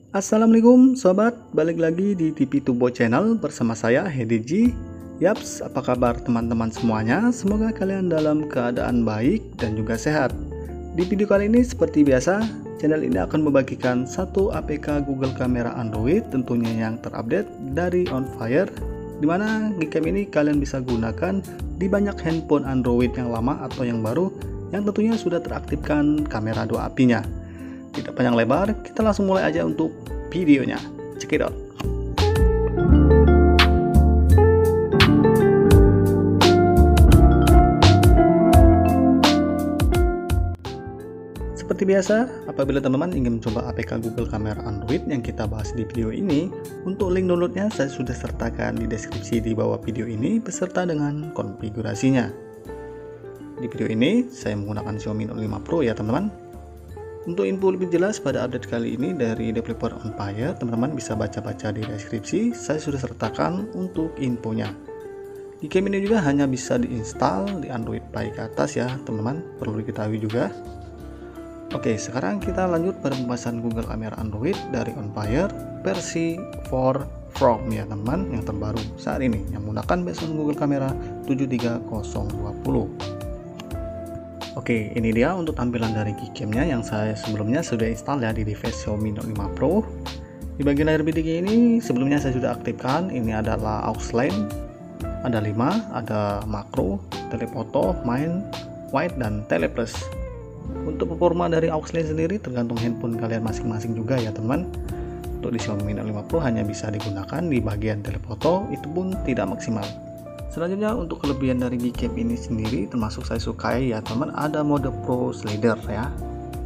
Assalamualaikum sobat, balik lagi di TV Tubo Channel bersama saya Hedi G. Yaps, apa kabar teman-teman semuanya? Semoga kalian dalam keadaan baik dan juga sehat. Di video kali ini seperti biasa, channel ini akan membagikan satu APK Google Kamera Android tentunya yang terupdate dari On Fire, dimana Gcam ini kalian bisa gunakan di banyak handphone Android yang lama atau yang baru yang tentunya sudah teraktifkan kamera 2 apinya. Tidak panjang lebar, kita langsung mulai aja untuk videonya. Check it out. Seperti biasa, apabila teman-teman ingin mencoba APK Google Kamera Android yang kita bahas di video ini, untuk link downloadnya saya sudah sertakan di deskripsi di bawah video ini beserta dengan konfigurasinya. Di video ini saya menggunakan Xiaomi Note 5 Pro ya teman-teman. Untuk info lebih jelas pada update kali ini dari developer On Fire, teman-teman bisa baca-baca di deskripsi, saya sudah sertakan untuk infonya. Gcam ini juga hanya bisa diinstal di Android Pie ke atas ya teman-teman, perlu diketahui juga. Oke, sekarang kita lanjut pada pembahasan Google Kamera Android dari On Fire versi 4 From ya teman-teman, yang terbaru saat ini yang menggunakan versi Google Kamera 73020. Oke, ini dia untuk tampilan dari Gcam-nya yang saya sebelumnya sudah install ya di device Xiaomi Note 5 Pro. Di bagian layar bidik ini sebelumnya saya sudah aktifkan. Ini adalah aux line, ada 5, ada makro, telefoto, main, wide, dan teleplus. Untuk performa dari aux line sendiri tergantung handphone kalian masing-masing juga ya teman. Untuk di Xiaomi Note 5 Pro hanya bisa digunakan di bagian telefoto, itu pun tidak maksimal. Selanjutnya untuk kelebihan dari Gcam ini sendiri termasuk saya sukai ya teman, ada mode Pro Slider ya.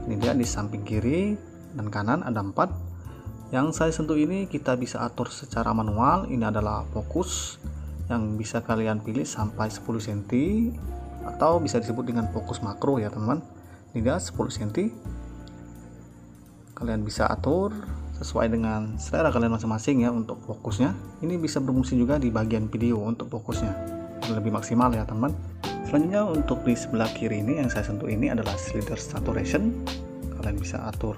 Ini dia di samping kiri dan kanan ada 4. Yang saya sentuh ini kita bisa atur secara manual. Ini adalah fokus yang bisa kalian pilih sampai 10 cm atau bisa disebut dengan fokus makro ya teman. Ini dia 10 cm. Kalian bisa atur sesuai dengan selera kalian masing-masing ya untuk fokusnya. Ini bisa berfungsi juga di bagian video untuk fokusnya lebih maksimal ya teman. Selanjutnya untuk di sebelah kiri ini yang saya sentuh ini adalah slider saturation. Kalian bisa atur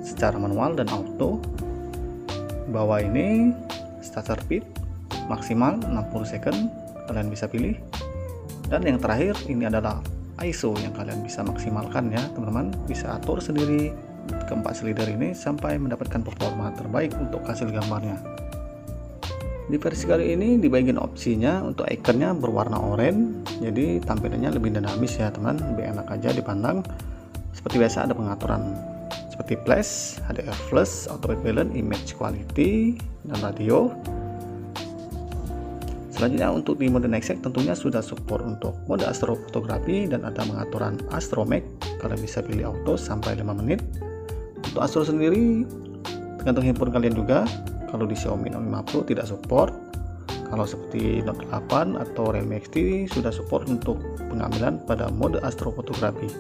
secara manual dan auto. Bawah ini shutter speed maksimal 60 second kalian bisa pilih. Dan yang terakhir ini adalah ISO yang kalian bisa maksimalkan ya teman-teman, bisa atur sendiri keempat slider ini sampai mendapatkan performa terbaik untuk hasil gambarnya. Di versi kali ini di bagian opsinya untuk ikonnya berwarna oranye, jadi tampilannya lebih dinamis ya teman, lebih enak aja dipandang. Seperti biasa ada pengaturan seperti flash, HDR flash, auto white balance, image quality, dan radio. Selanjutnya untuk di mode Nextech tentunya sudah support untuk mode astrofotografi dan ada pengaturan astromag. Kalian bisa pilih auto sampai 5 menit. Untuk astro sendiri tergantung handphone kalian juga. Kalau di Xiaomi Note 5 Pro tidak support. Kalau seperti Note 8 atau Realme XT sudah support untuk pengambilan pada mode astrofotografi.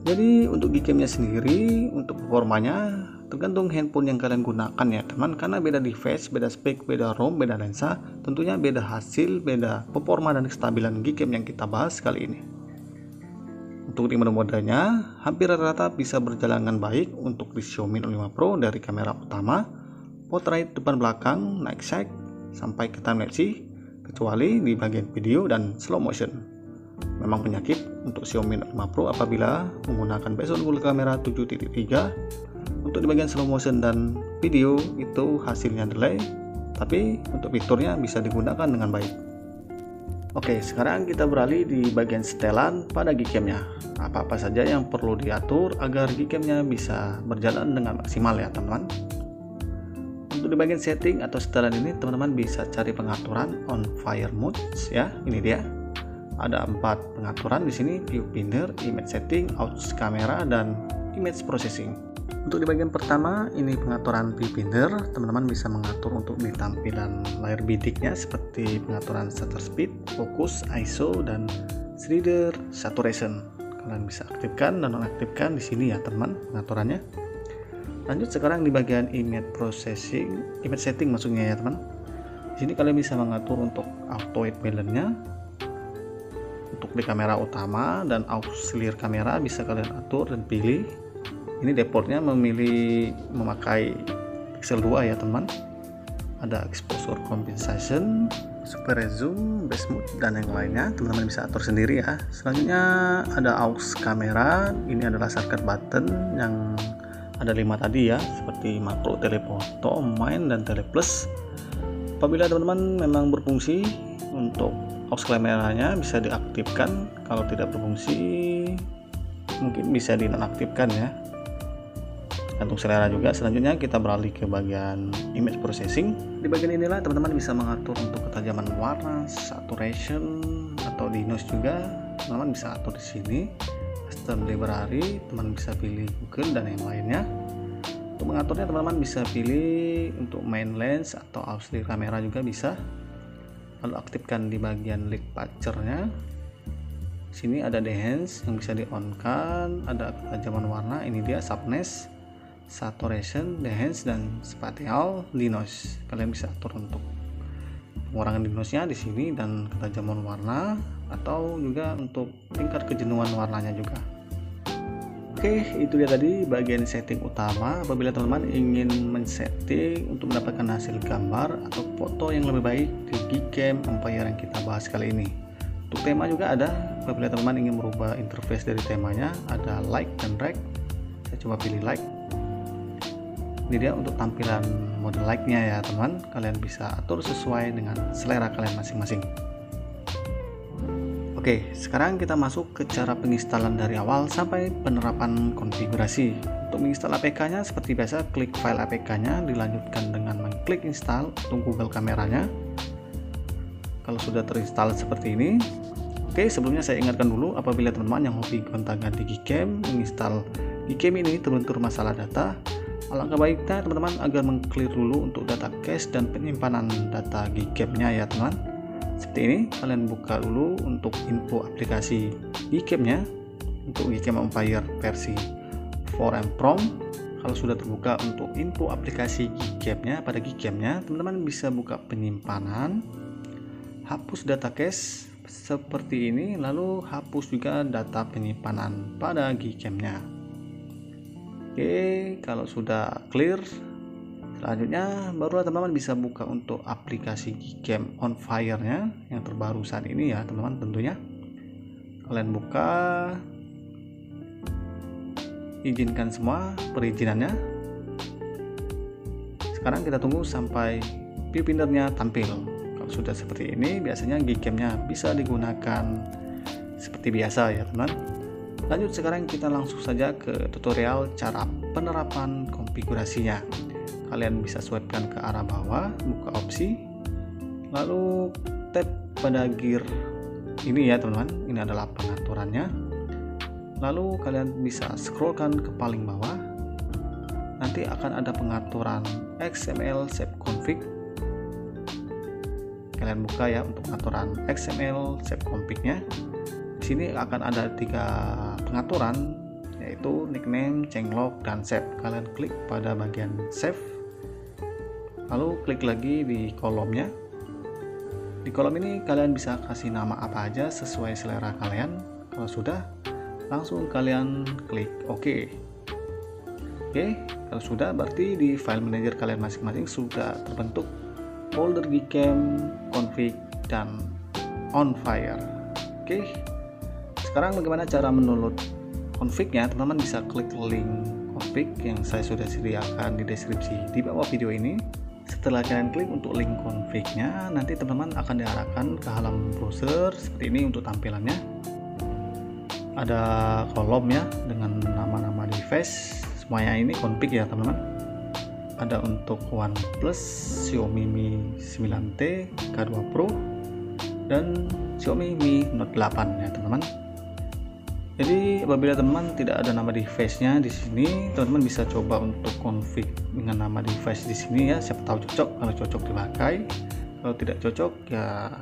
Jadi untuk Gcam-nya sendiri untuk performanya tergantung handphone yang kalian gunakan ya teman, karena beda device, beda spek, beda ROM, beda lensa, tentunya beda hasil, beda performa dan kestabilan Gcam yang kita bahas kali ini. Untuk di mode-modenya hampir rata-rata bisa berjalan dengan baik. Untuk di Xiaomi Note 5 Pro dari kamera utama, portrait depan belakang, night sight, sampai ke timelapse, kecuali di bagian video dan slow motion. Memang penyakit untuk Xiaomi Note 5 Pro apabila menggunakan versi Google Kamera 7.3. Untuk di bagian slow motion dan video itu hasilnya delay, tapi untuk fiturnya bisa digunakan dengan baik. Oke, sekarang kita beralih di bagian setelan pada Gcam-nya. Apa-apa saja yang perlu diatur agar Gcam-nya bisa berjalan dengan maksimal ya teman-teman. Untuk di bagian setting atau setelan ini teman-teman bisa cari pengaturan On Fire Modes ya. Ini dia. Ada 4 pengaturan di sini: view finder, image setting, aux camera, dan image processing. Untuk di bagian pertama ini pengaturan view finder, teman-teman bisa mengatur untuk di tampilan layar bidiknya seperti pengaturan shutter speed, fokus, ISO, dan slider saturation. Kalian bisa aktifkan dan nonaktifkan di sini ya teman pengaturannya. Lanjut sekarang di bagian image processing, image setting maksudnya ya teman. Di sini kalian bisa mengatur untuk auto white balance-nya. Untuk di kamera utama dan auxiliary kamera bisa kalian atur dan pilih. Ini defaultnya memilih memakai Pixel 2 ya teman. Ada exposure compensation, super zoom, base mode, dan yang lainnya teman-teman bisa atur sendiri ya. Selanjutnya ada aux kamera. Ini adalah shortcut button yang ada 5 tadi ya, seperti makro, telefoto, main, dan tele plus. Apabila teman-teman memang berfungsi, untuk aux kameranya bisa diaktifkan. Kalau tidak berfungsi mungkin bisa dinonaktifkan ya, tergantung selera juga. Selanjutnya kita beralih ke bagian image processing. Di bagian inilah teman-teman bisa mengatur untuk ketajaman warna, saturation, atau di noise juga teman-teman bisa atur di sini. Custom library teman bisa pilih Google dan yang lainnya. Untuk mengaturnya teman-teman bisa pilih untuk main lens atau auxiliary kamera juga bisa. Lalu aktifkan di bagian link patchernya. Sini ada enhance yang bisa di on kan, ada ketajaman warna, ini dia sharpness, saturation, enhance, dan spatial denoise. Kalian bisa atur untuk pengurangan denoise-nya di sini dan ketajaman warna, atau juga untuk tingkat kejenuhan warnanya juga. Oke, itu dia tadi bagian setting utama. Apabila teman-teman ingin men-setting untuk mendapatkan hasil gambar atau foto yang lebih baik di Gcam Empire yang kita bahas kali ini. Untuk tema juga ada. Apabila teman-teman ingin merubah interface dari temanya, ada like dan drag. Saya coba pilih like. Ini dia untuk tampilan mode like-nya ya teman. Kalian bisa atur sesuai dengan selera kalian masing-masing. Oke, sekarang kita masuk ke cara penginstalan dari awal sampai penerapan konfigurasi. Untuk menginstal APK-nya seperti biasa, klik file APK-nya, dilanjutkan dengan mengklik install untuk Google kameranya. Kalau sudah terinstall seperti ini. Oke, sebelumnya saya ingatkan dulu, apabila teman-teman yang hobi gonta-ganti Gcam, menginstal Gcam ini terbentur masalah data, alangkah baiknya teman-teman agar mengclear dulu untuk data cache dan penyimpanan data Gcam-nya ya teman. Seperti ini, kalian buka dulu untuk info aplikasi Gcam-nya untuk Gcam Empire versi 4M Pro. Kalau sudah terbuka untuk info aplikasi Gcam-nya, pada Gcam-nya teman-teman bisa buka penyimpanan, hapus data cache seperti ini, lalu hapus juga data penyimpanan pada Gcam-nya. Oke, kalau sudah clear, selanjutnya barulah teman-teman bisa buka untuk aplikasi Gcam on Fire-nya yang terbaru saat ini ya teman-teman. Tentunya kalian buka, izinkan semua perizinannya. Sekarang kita tunggu sampai view finder-nya tampil. Kalau sudah seperti ini, biasanya Gcam-nya bisa digunakan seperti biasa ya teman. Lanjut, sekarang kita langsung saja ke tutorial cara penerapan konfigurasinya. Kalian bisa swipe-kan ke arah bawah, buka opsi, lalu tap pada gear ini ya teman-teman. Ini adalah pengaturannya. Lalu kalian bisa scrollkan ke paling bawah. Nanti akan ada pengaturan XML shape config. Kalian buka ya untuk pengaturan XML shape config-nya. Di sini akan ada 3 pengaturan, yaitu nickname, changelog, dan save. Kalian klik pada bagian save, lalu klik lagi di kolomnya. Di kolom ini kalian bisa kasih nama apa aja sesuai selera kalian. Kalau sudah, langsung kalian klik OK. Oke, kalau sudah berarti di file manager kalian masing-masing sudah terbentuk folder Gcam, config, dan on fire. Oke, sekarang bagaimana cara mendownload config-nya? Teman-teman bisa klik link config yang saya sudah sediakan di deskripsi di bawah video ini. Setelah kalian klik untuk link config-nya, nanti teman-teman akan diarahkan ke halaman browser seperti ini. Untuk tampilannya ada kolom ya dengan nama-nama device, semuanya ini config ya teman-teman. Ada untuk OnePlus, Xiaomi Mi 9T, K2 Pro, dan Xiaomi Mi Note 8 ya teman-teman. Jadi apabila teman-teman tidak ada nama device-nya di sini, teman-teman bisa coba untuk config dengan nama device di sini ya. Siapa tahu cocok. Kalau cocok dipakai, kalau tidak cocok ya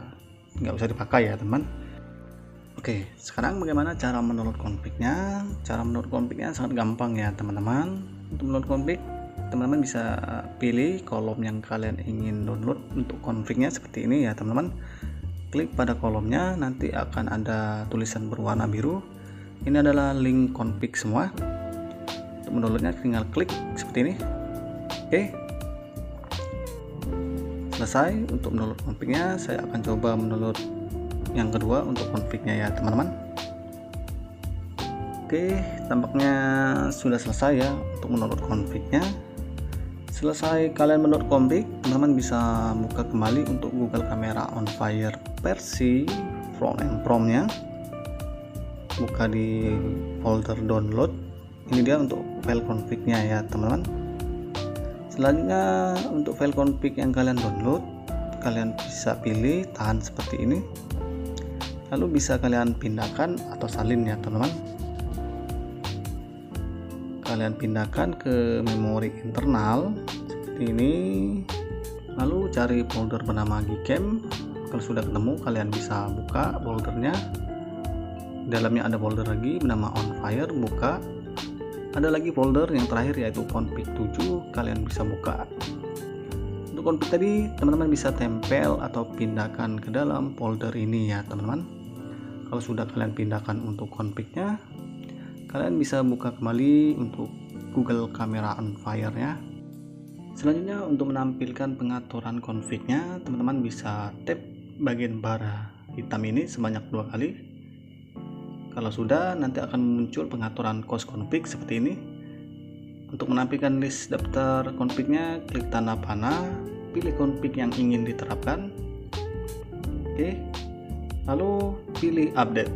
nggak usah dipakai ya teman. Oke, sekarang bagaimana cara mendownload config-nya? Cara mendownload config-nya sangat gampang ya teman-teman. Untuk mendownload config, teman-teman bisa pilih kolom yang kalian ingin download untuk config-nya seperti ini ya teman-teman. Klik pada kolomnya, nanti akan ada tulisan berwarna biru. Ini adalah link config semua. Untuk mendownloadnya tinggal klik seperti ini. Oke, selesai untuk mendownload config-nya, saya akan coba mendownload yang kedua untuk config-nya ya teman-teman. Oke, tampaknya sudah selesai ya untuk mendownload config-nya. Selesai kalian mendownload config, teman-teman bisa buka kembali untuk Google Camera on Fire versi front and prompt-nya. Buka di folder download. Ini dia untuk file config-nya ya teman-teman. Selanjutnya untuk file config yang kalian download, kalian bisa pilih tahan seperti ini, lalu bisa kalian pindahkan atau salin ya teman-teman. Kalian pindahkan ke memori internal seperti ini, lalu cari folder bernama Gcam. Kalau sudah ketemu, kalian bisa buka foldernya. Dalamnya ada folder lagi bernama On Fire, buka. Ada lagi folder yang terakhir yaitu config 7, kalian bisa buka. Untuk config tadi teman-teman bisa tempel atau pindahkan ke dalam folder ini ya teman-teman. Kalau sudah kalian pindahkan untuk config-nya, kalian bisa buka kembali untuk Google Camera on Fire ya. Selanjutnya untuk menampilkan pengaturan config-nya, teman-teman bisa tap bagian bara hitam ini sebanyak 2 kali. Kalau sudah, nanti akan muncul pengaturan cost config seperti ini. Untuk menampilkan list daftar config-nya, klik tanda panah, pilih config yang ingin diterapkan. Oke, lalu pilih update.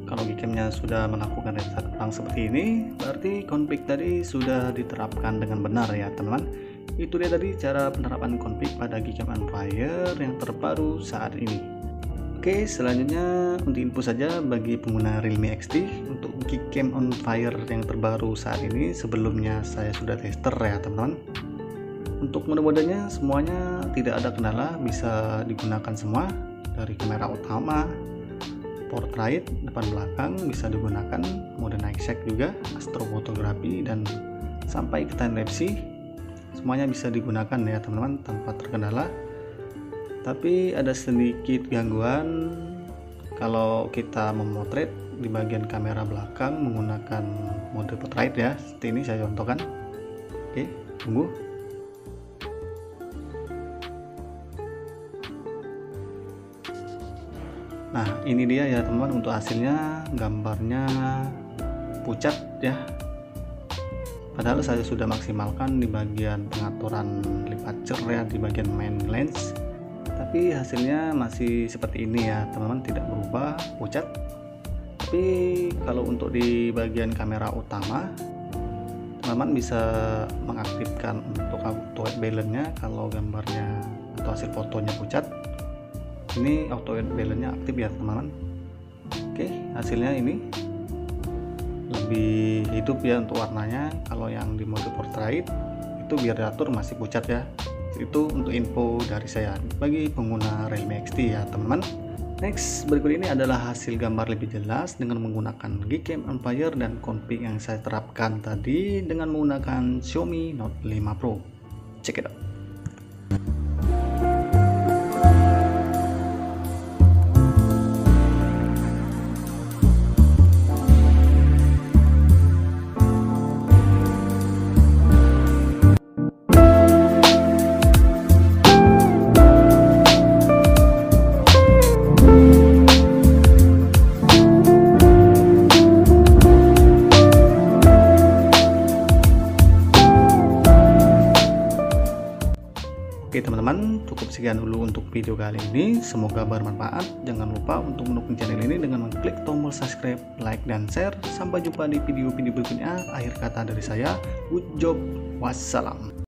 Kalau Gcam-nya sudah melakukan restart ulang seperti ini, berarti config tadi sudah diterapkan dengan benar ya teman-teman. Itu dia tadi cara penerapan config pada Gcam on Fire yang terbaru saat ini. Oke, selanjutnya untuk info saja bagi pengguna Realme XT untuk Gcam on Fire yang terbaru saat ini, sebelumnya saya sudah tester ya teman-teman. Untuk mode-modenya semuanya tidak ada kendala, bisa digunakan semua, dari kamera utama, portrait, depan belakang bisa digunakan, mode night shot juga, astrofotografi, dan sampai ke time lapse semuanya bisa digunakan ya teman-teman tanpa terkendala. Tapi ada sedikit gangguan kalau kita memotret di bagian kamera belakang menggunakan mode portrait ya, seperti ini saya contohkan. Oke, tunggu. Nah, ini dia ya teman-teman untuk hasilnya, gambarnya pucat ya. Padahal saya sudah maksimalkan di bagian pengaturan aperture ya, di bagian main lens. Tapi hasilnya masih seperti ini ya teman-teman, tidak berubah, pucat. Tapi kalau untuk di bagian kamera utama, teman-teman bisa mengaktifkan untuk auto white balance-nya kalau gambarnya atau hasil fotonya pucat. Ini auto white balance-nya aktif ya teman-teman. Oke, hasilnya ini lebih hidup ya untuk warnanya. Kalau yang di mode portrait itu biar diatur masih pucat ya. Itu untuk info dari saya bagi pengguna Realme XT ya teman-teman. Next, berikut ini adalah hasil gambar lebih jelas dengan menggunakan Gcam on Fire dan config yang saya terapkan tadi dengan menggunakan Xiaomi Note 5 Pro. Check it out. Oke teman-teman, cukup sekian dulu untuk video kali ini. Semoga bermanfaat. Jangan lupa untuk mendukung channel ini dengan mengklik tombol subscribe, like, dan share. Sampai jumpa di video-video berikutnya. Akhir kata dari saya, good job, wassalam.